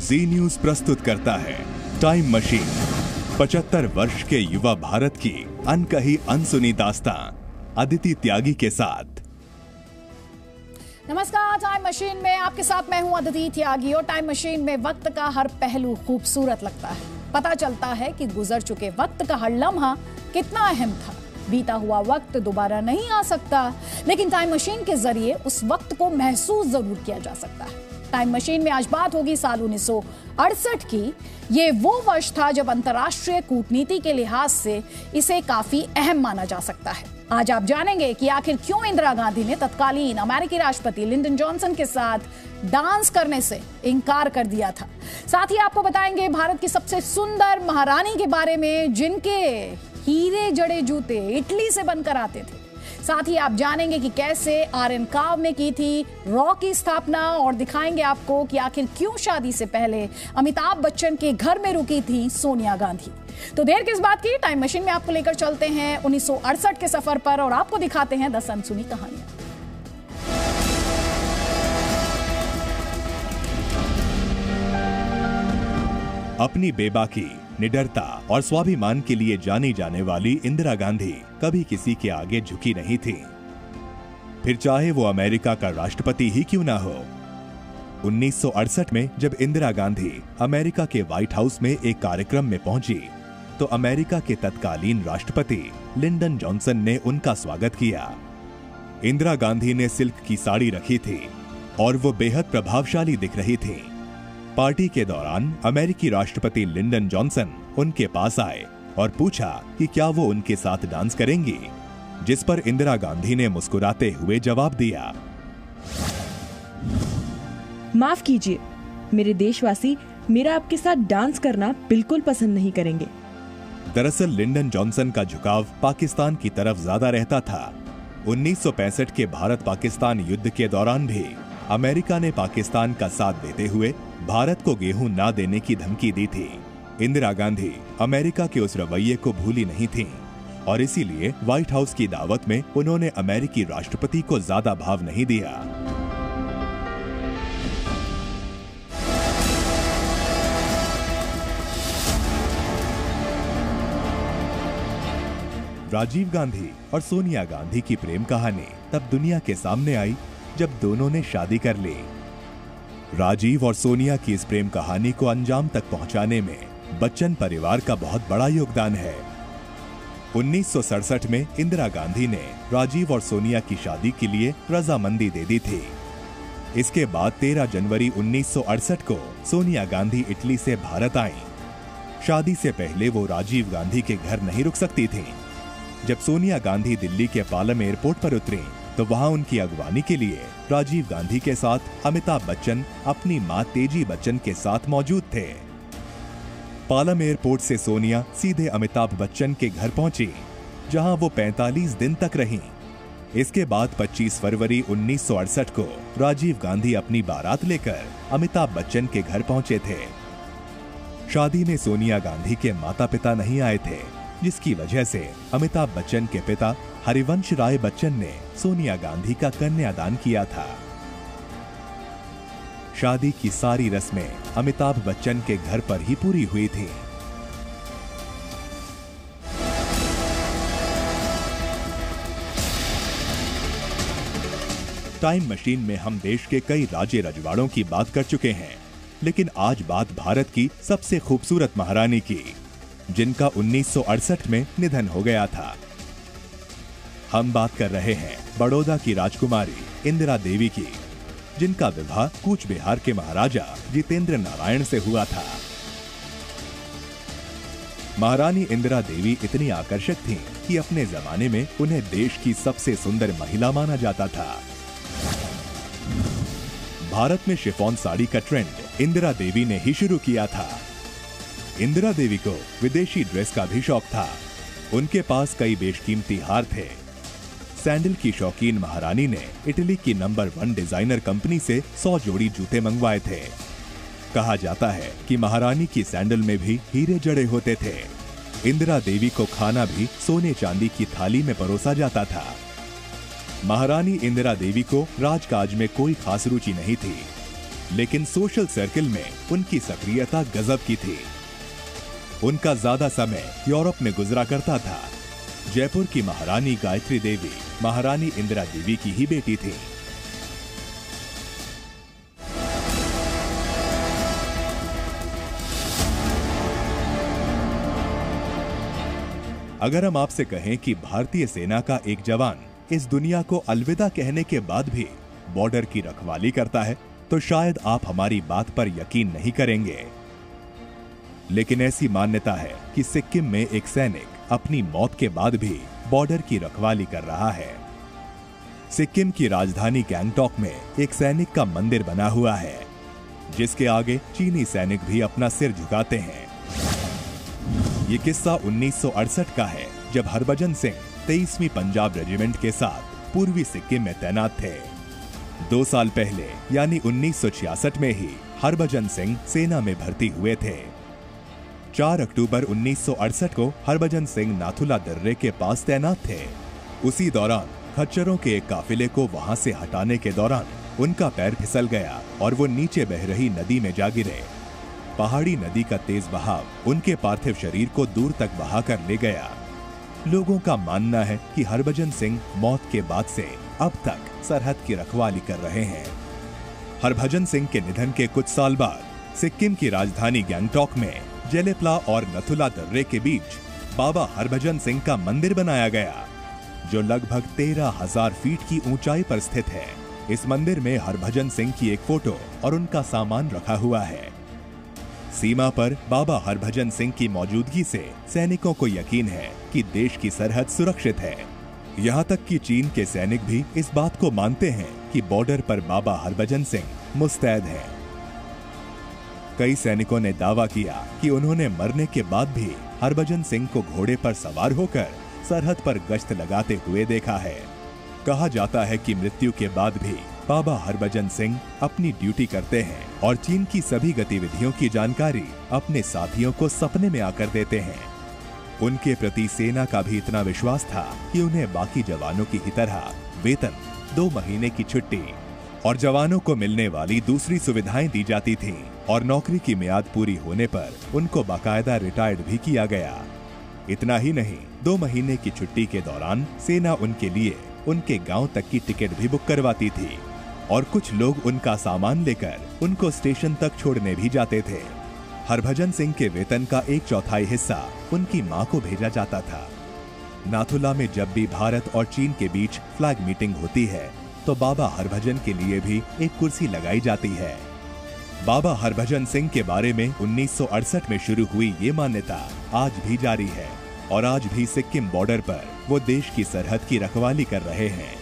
जी news प्रस्तुत करता है टाइम मशीन, 75 वर्ष के युवा भारत की अनकही अनसुनी दास्तां अदिति त्यागी के साथ। नमस्कार, टाइम मशीन में आपके साथ मैं हूं अदिति त्यागी। और टाइम मशीन में वक्त का हर पहलू खूबसूरत लगता है। पता चलता है कि गुजर चुके वक्त का हर लम्हा कितना अहम था। बीता हुआ वक्त दोबारा नहीं आ सकता, लेकिन टाइम मशीन के जरिए उस वक्त को महसूस जरूर किया जा सकता है। टाइम मशीन में आज बात होगी साल 1968 की। ये वो वर्ष था जब अंतर्राष्ट्रीय कूटनीति के लिहाज से इसे काफी अहम माना जा सकता है। आज आप जानेंगे कि आखिर क्यों इंदिरा गांधी ने तत्कालीन अमेरिकी राष्ट्रपति लिंडन जॉनसन के साथ डांस करने से इनकार कर दिया था। साथ ही आपको बताएंगे भारत की सबसे सुंदर महारानी के बारे में, जिनके हीरे जड़े जूते इटली से बनकर आते थे। साथ ही आप जानेंगे कि कैसे आर.एन. काव ने की थी रॉ की स्थापना, और दिखाएंगे आपको कि आखिर क्यों शादी से पहले अमिताभ बच्चन के घर में रुकी थी सोनिया गांधी। तो देर किस बात की, टाइम मशीन में आपको लेकर चलते हैं 1968 के सफर पर और आपको दिखाते हैं 10 अनसुनी कहानियां। अपनी बेबाकी, निडरता और स्वाभिमान के लिए जानी जाने वाली इंदिरा गांधी कभी किसी के आगे झुकी नहीं थी, फिर चाहे वो अमेरिका का राष्ट्रपति ही क्यों ना हो। 1968 में जब इंदिरा गांधी अमेरिका के व्हाइट हाउस में एक कार्यक्रम में पहुंची, तो अमेरिका के तत्कालीन राष्ट्रपति लिंडन जॉनसन ने उनका स्वागत किया। इंदिरा गांधी ने सिल्क की साड़ी रखी थी और वो बेहद प्रभावशाली दिख रही थी। पार्टी के दौरान अमेरिकी राष्ट्रपति लिंडन जॉनसन उनके पास आए और पूछा कि क्या वो उनके साथ डांस करेंगी, जिस पर इंदिरा गांधी ने मुस्कुराते हुए जवाब दिया, माफ कीजिए, मेरे देशवासी मेरा आपके साथ डांस करना बिल्कुल पसंद नहीं करेंगे। दरअसल लिंडन जॉनसन का झुकाव पाकिस्तान की तरफ ज्यादा रहता था। 1965 के भारत पाकिस्तान युद्ध के दौरान भी अमेरिका ने पाकिस्तान का साथ देते हुए भारत को गेहूं ना देने की धमकी दी थी। इंदिरा गांधी अमेरिका के उस रवैये को भूली नहीं थीं और इसीलिए व्हाइट हाउस की दावत में उन्होंने अमेरिकी राष्ट्रपति को ज्यादा भाव नहीं दिया। राजीव गांधी और सोनिया गांधी की प्रेम कहानी तब दुनिया के सामने आई जब दोनों ने शादी कर ली। राजीव और सोनिया की इस प्रेम कहानी को अंजाम तक पहुंचाने में बच्चन परिवार का बहुत बड़ा योगदान है। 1967 में इंदिरा गांधी ने राजीव और सोनिया की शादी के लिए रजामंदी दे दी थी। इसके बाद 13 जनवरी 1968 को सोनिया गांधी इटली से भारत आईं। शादी से पहले वो राजीव गांधी के घर नहीं रुक सकती थीं। जब सोनिया गांधी दिल्ली के पालम एयरपोर्ट पर उतरी, तो वहां उनकी अगवानी के लिए राजीव गांधी के साथ अमिताभ बच्चन अपनी मां तेजी बच्चन के साथ मौजूद थे। पालम एयरपोर्ट से सोनिया सीधे अमिताभ बच्चन के घर पहुंची, जहां वो 45 दिन तक रहीं। इसके बाद 25 फरवरी 1968 को राजीव गांधी अपनी बारात लेकर अमिताभ बच्चन के घर पहुंचे थे। शादी में सोनिया गांधी के माता पिता नहीं आए थे, जिसकी वजह से अमिताभ बच्चन के पिता हरिवंश राय बच्चन ने सोनिया गांधी का कन्यादान किया था। शादी की सारी रस्में अमिताभ बच्चन के घर पर ही पूरी हुई थी। टाइम मशीन में हम देश के कई राजे रजवाड़ों की बात कर चुके हैं, लेकिन आज बात भारत की सबसे खूबसूरत महारानी की, जिनका 1968 में निधन हो गया था। हम बात कर रहे हैं बड़ौदा की राजकुमारी इंदिरा देवी की, जिनका विवाह कूच बिहार के महाराजा जितेंद्र नारायण से हुआ था। महारानी इंदिरा देवी इतनी आकर्षक थीं कि अपने जमाने में उन्हें देश की सबसे सुंदर महिला माना जाता था। भारत में शिफॉन साड़ी का ट्रेंड इंदिरा देवी ने ही शुरू किया था। इंदिरा देवी को विदेशी ड्रेस का भी शौक था। उनके पास कई बेशकीमती हार थे। सैंडल की शौकीन महारानी ने इटली की नंबर 1 डिजाइनर कंपनी से 100 जोड़ी जूते मंगवाए थे। कहा जाता है कि महारानी की सैंडल में भी हीरे जड़े होते थे। इंदिरा देवी को खाना भी सोने चांदी की थाली में परोसा जाता था। महारानी इंदिरा देवी को राजकाज में कोई खास रुचि नहीं थी। लेकिन सोशल सर्किल में उनकी सक्रियता गजब की थी। उनका ज्यादा समय यूरोप में गुजरा करता था। जयपुर की महारानी गायत्री देवी महारानी इंदिरा देवी की ही बेटी थी। अगर हम आपसे कहें कि भारतीय सेना का एक जवान इस दुनिया को अलविदा कहने के बाद भी बॉर्डर की रखवाली करता है, तो शायद आप हमारी बात पर यकीन नहीं करेंगे। लेकिन ऐसी मान्यता है कि सिक्किम में एक सैनिक अपनी मौत के बाद भी बॉर्डर की रखवाली कर रहा है। सिक्किम की राजधानी गैंगटॉक में एक सैनिक का मंदिर बना हुआ है, जिसके आगे चीनी सैनिक भी अपना सिर झुकाते हैं। ये किस्सा 1968 का है, जब हरभजन सिंह 23वीं पंजाब रेजिमेंट के साथ पूर्वी सिक्किम में तैनात थे। 2 साल पहले यानी 1966 में ही हरभजन सिंह सेना में भर्ती हुए थे। 4 अक्टूबर 1968 को हरभजन सिंह नाथुला दर्रे के पास तैनात थे। उसी दौरान खच्चरों के एक काफिले को वहां से हटाने के दौरान उनका पैर फिसल गया और वो नीचे बह रही नदी में जा गिरे। पहाड़ी नदी का तेज बहाव उनके पार्थिव शरीर को दूर तक बहा कर ले गया। लोगों का मानना है कि हरभजन सिंह मौत के बाद से अब तक सरहद की रखवाली कर रहे हैं। हरभजन सिंह के निधन के कुछ साल बाद सिक्किम की राजधानी गैंगटॉक में जेलेप्ला और नथुला दर्रे के बीच बाबा हरभजन सिंह का मंदिर बनाया गया, जो लगभग 13,000 फीट की ऊंचाई पर स्थित है। इस मंदिर में हरभजन सिंह की एक फोटो और उनका सामान रखा हुआ है। सीमा पर बाबा हरभजन सिंह की मौजूदगी से सैनिकों को यकीन है कि देश की सरहद सुरक्षित है। यहाँ तक कि चीन के सैनिक भी इस बात को मानते हैं कि बॉर्डर पर बाबा हरभजन सिंह मुस्तैद हैं। कई सैनिकों ने दावा किया कि उन्होंने मरने के बाद भी हरभजन सिंह को घोड़े पर सवार होकर सरहद पर गश्त लगाते हुए देखा है। कहा जाता है कि मृत्यु के बाद भी बाबा हरभजन सिंह अपनी ड्यूटी करते हैं और चीन की सभी गतिविधियों की जानकारी अपने साथियों को सपने में आकर देते हैं। उनके प्रति सेना का भी इतना विश्वास था कि उन्हें बाकी जवानों की ही तरह वेतन, 2 महीने की छुट्टी और जवानों को मिलने वाली दूसरी सुविधाएं दी जाती थीं और नौकरी की मियाद पूरी होने पर उनको बाकायदा रिटायर्ड भी किया गया। इतना ही नहीं, 2 महीने की छुट्टी के दौरान सेना उनके लिए उनके गांव तक की टिकट भी बुक करवाती थी और कुछ लोग उनका सामान लेकर उनको स्टेशन तक छोड़ने भी जाते थे। हरभजन सिंह के वेतन का 1/4 हिस्सा उनकी मां को भेजा जाता था। नाथुला में जब भी भारत और चीन के बीच फ्लैग मीटिंग होती है तो बाबा हरभजन के लिए भी एक कुर्सी लगाई जाती है। बाबा हरभजन सिंह के बारे में 1968 में शुरू हुई ये मान्यता आज भी जारी है और आज भी सिक्किम बॉर्डर पर वो देश की सरहद की रखवाली कर रहे हैं।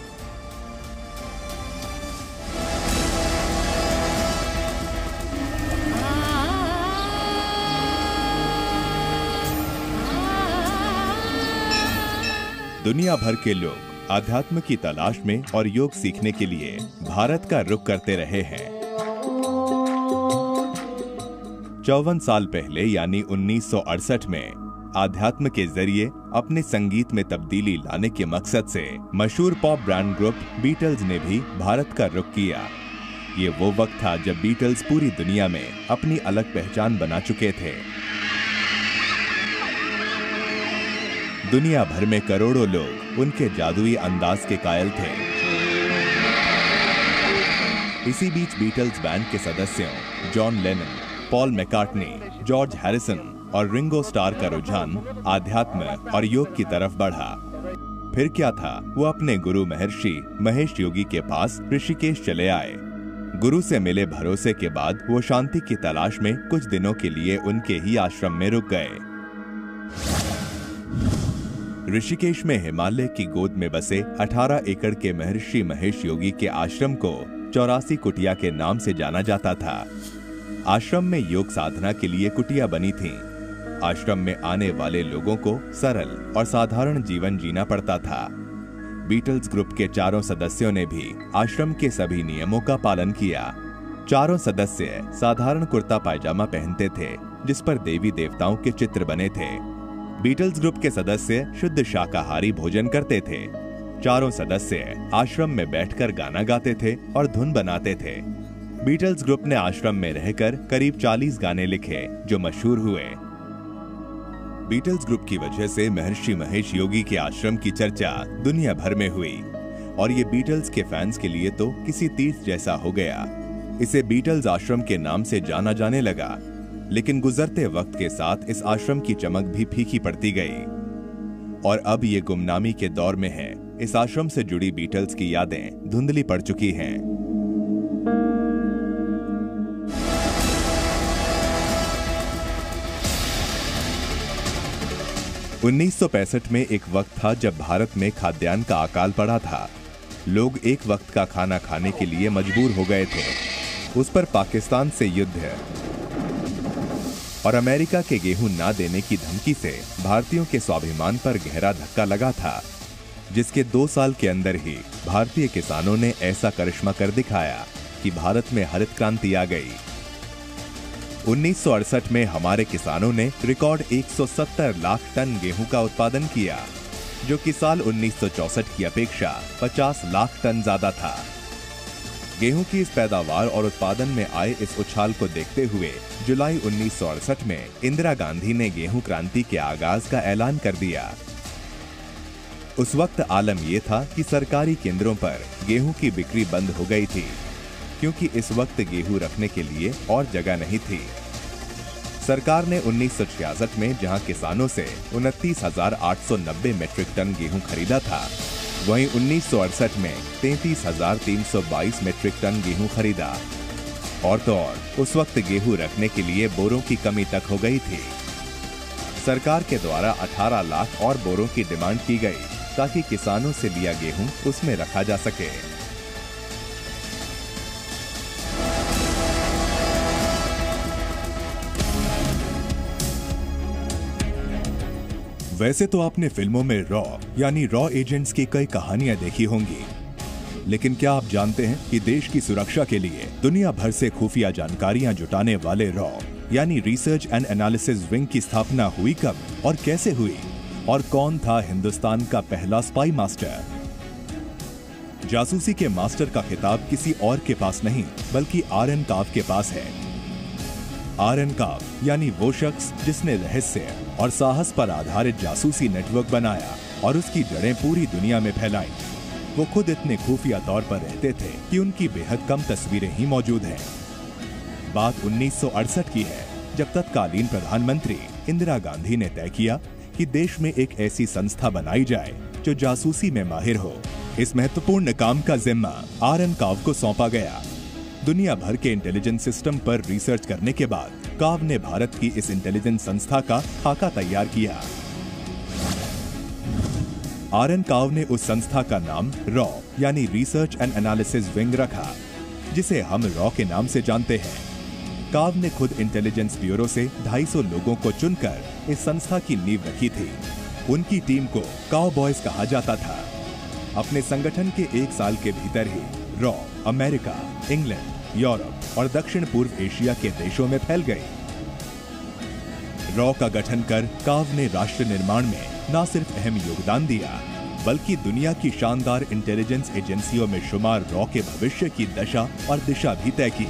दुनिया भर के लोग आध्यात्म की तलाश में और योग सीखने के लिए भारत का रुख करते रहे हैं। 54 साल पहले यानी 1968 में आध्यात्म के जरिए अपने संगीत में तब्दीली लाने के मकसद से मशहूर पॉप ब्रांड ग्रुप बीटल्स ने भी भारत का रुख किया। ये वो वक्त था जब बीटल्स पूरी दुनिया में अपनी अलग पहचान बना चुके थे। दुनिया भर में करोड़ों लोग उनके जादुई अंदाज के कायल थे। इसी बीच बीटल्स बैंड के सदस्यों John Lennon, Paul McCartney, George Harrison और रिंगो स्टार का रुझान आध्यात्म और योग की तरफ बढ़ा। फिर क्या था, वो अपने गुरु महर्षि महेश योगी के पास ऋषिकेश चले आए। गुरु से मिले भरोसे के बाद वो शांति की तलाश में कुछ दिनों के लिए उनके ही आश्रम में रुक गए। ऋषिकेश में हिमालय की गोद में बसे 18 एकड़ के महर्षि महेश योगी के आश्रम को 84 कुटिया के नाम से जाना जाता था। आश्रम में योग साधना के लिए कुटिया बनी थीं। आश्रम में आने वाले लोगों को सरल और साधारण जीवन जीना पड़ता था। बीटल्स ग्रुप के चारों सदस्यों ने भी आश्रम के सभी नियमों का पालन किया। चारों सदस्य साधारण कुर्ता पायजामा पहनते थे, जिस पर देवी देवताओं के चित्र बने थे। बीटल्स ग्रुप के सदस्य शुद्ध शाकाहारी भोजन करते थे। चारों सदस्य आश्रम में बैठकर गाना गाते थे और धुन बनाते थे। बीटल्स ग्रुप ने आश्रम में रहकर करीब 40 गाने लिखे जो मशहूर हुए। बीटल्स ग्रुप की वजह से महर्षि महेश योगी के आश्रम की चर्चा दुनिया भर में हुई और ये बीटल्स के फैंस के लिए तो किसी तीर्थ जैसा हो गया। इसे बीटल्स आश्रम के नाम से जाना जाने लगा, लेकिन गुजरते वक्त के साथ इस आश्रम की चमक भी फीकी पड़ती गई और अब ये गुमनामी के दौर में है। इस आश्रम से जुड़ी बीटल्स की यादें धुंधली पड़ चुकी हैं। 1965 में एक वक्त था जब भारत में खाद्यान्न का अकाल पड़ा था। लोग एक वक्त का खाना खाने के लिए मजबूर हो गए थे। उस पर पाकिस्तान से युद्ध और अमेरिका के गेहूं ना देने की धमकी से भारतीयों के स्वाभिमान पर गहरा धक्का लगा था, जिसके 2 साल के अंदर ही भारतीय किसानों ने ऐसा करिश्मा कर दिखाया कि भारत में हरित क्रांति आ गई। 1968 में हमारे किसानों ने रिकॉर्ड 170 लाख टन गेहूं का उत्पादन किया, जो कि साल 1964 की अपेक्षा 50 लाख टन ज्यादा था। गेहूं की इस पैदावार और उत्पादन में आए इस उछाल को देखते हुए जुलाई 1968 में इंदिरा गांधी ने गेहूं क्रांति के आगाज का ऐलान कर दिया। उस वक्त आलम यह था कि सरकारी केंद्रों पर गेहूं की बिक्री बंद हो गई थी, क्योंकि इस वक्त गेहूं रखने के लिए और जगह नहीं थी। सरकार ने 1966 में जहां किसानों से 29,890 मीट्रिक टन गेहूं खरीदा था, वहीं 1968 में 33,322 मीट्रिक टन गेहूं खरीदा। और तो और उस वक्त गेहूं रखने के लिए बोरों की कमी तक हो गई थी। सरकार के द्वारा 18 लाख और बोरों की डिमांड की गई ताकि किसानों से लिया गेहूं उसमें रखा जा सके। वैसे तो आपने फिल्मों में रॉ यानी रॉ एजेंट्स की कई कहानियां देखी होंगी, लेकिन क्या आप जानते हैं कि देश की सुरक्षा के लिए दुनिया भर से खुफिया जानकारियां जुटाने वाले रॉ यानी रिसर्च एंड एनालिसिस विंग की स्थापना हुई कब और कैसे हुई, और कौन था हिंदुस्तान का पहला स्पाई मास्टर? जासूसी के मास्टर का खिताब किसी और के पास नहीं बल्कि आर.एन. काव के पास है। आर.एन. काव यानी वो शख्स जिसने रहस्य और साहस पर आधारित जासूसी नेटवर्क बनाया और उसकी जड़ें पूरी दुनिया में फैलाई। वो खुद इतने खुफिया तौर पर रहते थे कि उनकी बेहद कम तस्वीरें ही मौजूद हैं। बात 1968 की है, जब तत्कालीन प्रधानमंत्री इंदिरा गांधी ने तय किया कि देश में एक ऐसी संस्था बनाई जाए जो जासूसी में माहिर हो। इस महत्वपूर्ण काम का जिम्मा आर.एन. काव को सौंपा गया। दुनिया भर के इंटेलिजेंस सिस्टम पर रिसर्च करने के बाद काव ने भारत की इस इंटेलिजेंस संस्था का खाका तैयार किया। आर.एन. काव ने उस संस्था का नाम रॉ यानी रिसर्च एंड एनालिसिस विंग रखा, जिसे हम रॉ के नाम से जानते हैं। काव ने खुद इंटेलिजेंस ब्यूरो से 250 लोगों को चुनकर इस संस्था की नींव रखी थी। उनकी टीम को काव बॉयज कहा जाता था। अपने संगठन के 1 साल के भीतर ही रॉ अमेरिका, इंग्लैंड, यूरोप और दक्षिण पूर्व एशिया के देशों में फैल गई। रॉ का गठन कर काव ने राष्ट्र निर्माण में न सिर्फ अहम योगदान दिया, बल्कि दुनिया की शानदार इंटेलिजेंस एजेंसियों में शुमार रॉ के भविष्य की दशा और दिशा भी तय की।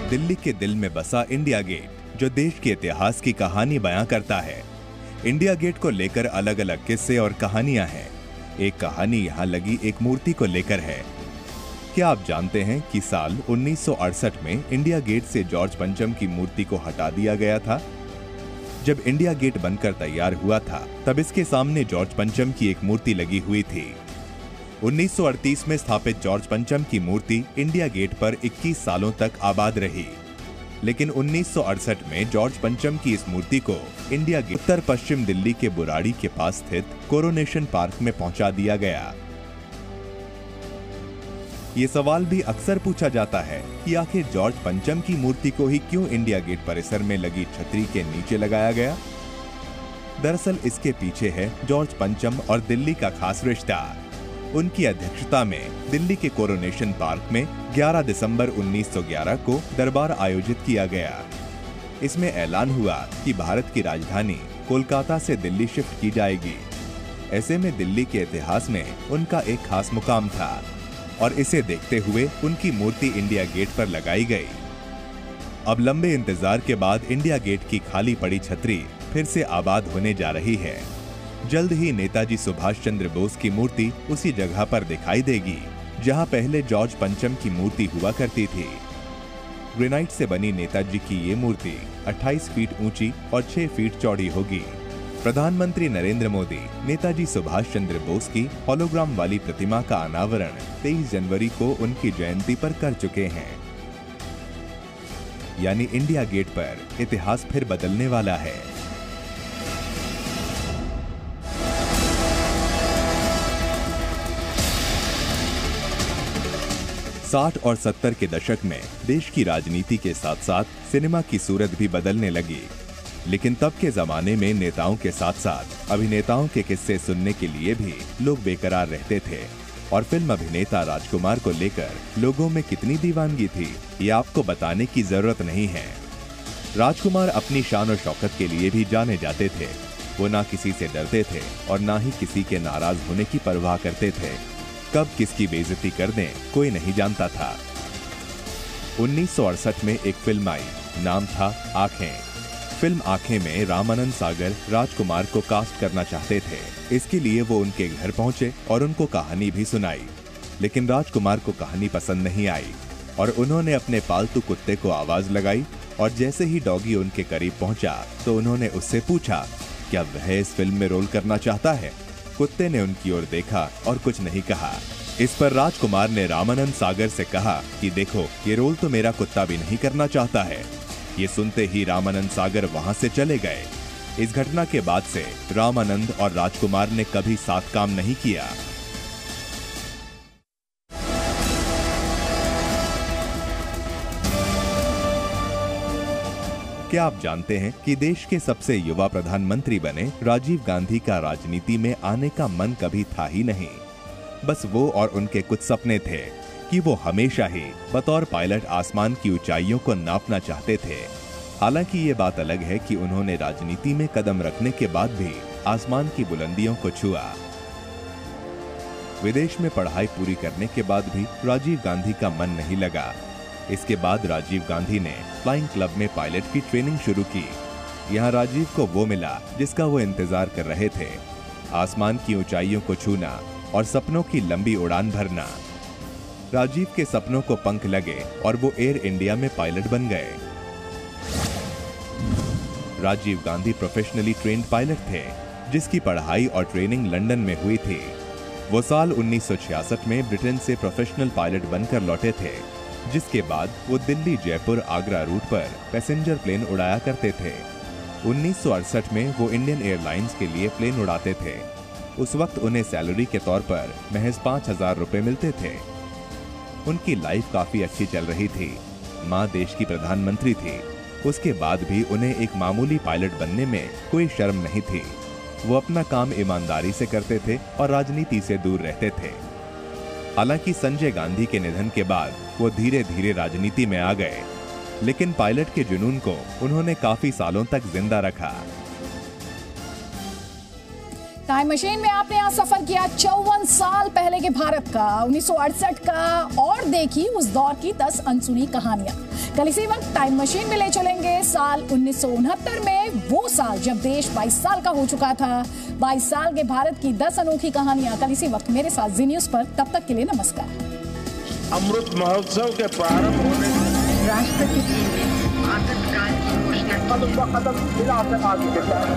दिल्ली के दिल में बसा इंडिया गेट, जो देश के इतिहास की कहानी बयां करता है। इंडिया गेट को लेकर अलग अलग किस्से और कहानियां हैं। एक कहानी यहाँ लगी एक मूर्ति को लेकर है। क्या आप जानते हैं कि साल 1968 में इंडिया गेट से जॉर्ज पंचम की मूर्ति को हटा दिया गया था? जब इंडिया गेट बनकर तैयार हुआ था, तब इसके सामने जॉर्ज पंचम की एक मूर्ति लगी हुई थी। 1938 में स्थापित जॉर्ज पंचम की मूर्ति इंडिया गेट पर 21 सालों तक आबाद रही, लेकिन 1968 में जॉर्ज पंचम की इस मूर्ति को इंडिया गेट उत्तर पश्चिम दिल्ली के बुराड़ी के पास स्थित कोरोनेशन पार्क में पहुंचा दिया गया। ये सवाल भी अक्सर पूछा जाता है कि आखिर जॉर्ज पंचम की मूर्ति को ही क्यों इंडिया गेट परिसर में लगी छतरी के नीचे लगाया गया? दरअसल इसके पीछे है जॉर्ज पंचम और दिल्ली का खास रिश्ता। उनकी अध्यक्षता में दिल्ली के कोरोनेशन पार्क में 11 दिसंबर 1911 को दरबार आयोजित किया गया। इसमें ऐलान हुआ कि भारत की राजधानी कोलकाता से दिल्ली शिफ्ट की जाएगी। ऐसे में दिल्ली के इतिहास में उनका एक खास मुकाम था और इसे देखते हुए उनकी मूर्ति इंडिया गेट पर लगाई गई। अब लंबे इंतजार के बाद इंडिया गेट की खाली पड़ी छतरी फिर से आबाद होने जा रही है। जल्द ही नेताजी सुभाष चंद्र बोस की मूर्ति उसी जगह पर दिखाई देगी जहां पहले जॉर्ज पंचम की मूर्ति हुआ करती थी। ग्रेनाइट से बनी नेताजी की ये मूर्ति 28 फीट ऊंची और 6 फीट चौड़ी होगी। प्रधानमंत्री नरेंद्र मोदी नेताजी सुभाष चंद्र बोस की होलोग्राम वाली प्रतिमा का अनावरण 23 जनवरी को उनकी जयंती पर कर चुके हैं। यानी इंडिया गेट पर इतिहास फिर बदलने वाला है। 60 और 70 के दशक में देश की राजनीति के साथ साथ सिनेमा की सूरत भी बदलने लगी। लेकिन तब के जमाने में नेताओं के साथ साथ अभिनेताओं के किस्से सुनने के लिए भी लोग बेकरार रहते थे और फिल्म अभिनेता राजकुमार को लेकर लोगों में कितनी दीवानगी थी ये आपको बताने की जरूरत नहीं है। राजकुमार अपनी शान और शौकत के लिए भी जाने जाते थे। वो ना किसी से डरते थे और ना ही किसी के नाराज होने की परवाह करते थे। कब किसकी बेइज्जती कर दें कोई नहीं जानता था। 1968 में एक फिल्म आई, नाम था आंखें। फिल्म आंखें में रामानंद सागर राजकुमार को कास्ट करना चाहते थे। इसके लिए वो उनके घर पहुंचे और उनको कहानी भी सुनाई, लेकिन राजकुमार को कहानी पसंद नहीं आई और उन्होंने अपने पालतू कुत्ते को आवाज लगाई और जैसे ही डॉगी उनके करीब पहुंचा तो उन्होंने उससे पूछा क्या वह इस फिल्म में रोल करना चाहता है। कुत्ते ने उनकी ओर देखा और कुछ नहीं कहा। इस पर राजकुमार ने रामानंद सागर से कहा कि देखो ये रोल तो मेरा कुत्ता भी नहीं करना चाहता है। ये सुनते ही रामानंद सागर वहां से चले गए। इस घटना के बाद से रामानंद और राजकुमार ने कभी साथ काम नहीं किया। क्या आप जानते हैं कि देश के सबसे युवा प्रधानमंत्री बने राजीव गांधी का राजनीति में आने का मन कभी था ही नहीं। बस वो और उनके कुछ सपने थे कि वो हमेशा ही बतौर पायलट आसमान की ऊंचाइयों को नापना चाहते थे। हालांकि ये बात अलग है कि उन्होंने राजनीति में कदम रखने के बाद भी आसमान की बुलंदियों को छुआ। विदेश में पढ़ाई पूरी करने के बाद भी राजीव गांधी का मन नहीं लगा। इसके बाद राजीव गांधी ने फ्लाइंग क्लब में पायलट की ट्रेनिंग शुरू की। यहाँ राजीव को वो मिला जिसका वो इंतजार कर रहे थे, आसमान की ऊंचाइयों को छूना और सपनों की लंबी उड़ान भरना। राजीव के सपनों को पंख लगे और वो एयर इंडिया में पायलट बन गए। Rajiv Gandhi professionally trained pilot थे जिसकी पढ़ाई और ट्रेनिंग लंदन में हुई थी। वो साल 1966 में ब्रिटेन से प्रोफेशनल पायलट बनकर लौटे थे, जिसके बाद वो दिल्ली जयपुर आगरा रूट पर पैसेंजर प्लेन उड़ाया करते थे। 1968 में वो इंडियन एयरलाइंस के लिए प्लेन उड़ाते थे। उस वक्त उन्हें सैलरी के तौर पर महज 5,000 रुपए मिलते थे। उनकी लाइफ काफी अच्छी चल रही थी। माँ देश की प्रधानमंत्री थी। उसके बाद भी उन्हें एक मामूली पायलट बनने में कोई शर्म नहीं थी। वो अपना काम ईमानदारी से करते थे और राजनीति से दूर रहते थे। हालांकि संजय गांधी के निधन के बाद वो धीरे धीरे राजनीति में आ गए, लेकिन पायलट के जुनून को उन्होंने काफी सालों तक जिंदा रखा। टाइम मशीन में आपने यहाँ सफर किया 54 साल पहले के भारत का, 1968 का, और देखी उस दौर की 10 अनसुनी कहानियां। कल इसी वक्त टाइम मशीन में ले चलेंगे साल 1969 में, वो साल जब देश 22 साल का हो चुका था। 22 साल के भारत की 10 अनोखी कहानियां कल इसी वक्त मेरे साथ जी न्यूज पर। तब तक के लिए नमस्कार। अमृत महोत्सव के प्रारंभ होने राष्ट्रपति जी ने आपातकाल की घोषणा की। कदम ब कदम मिलाकर आगे बढ़ा है।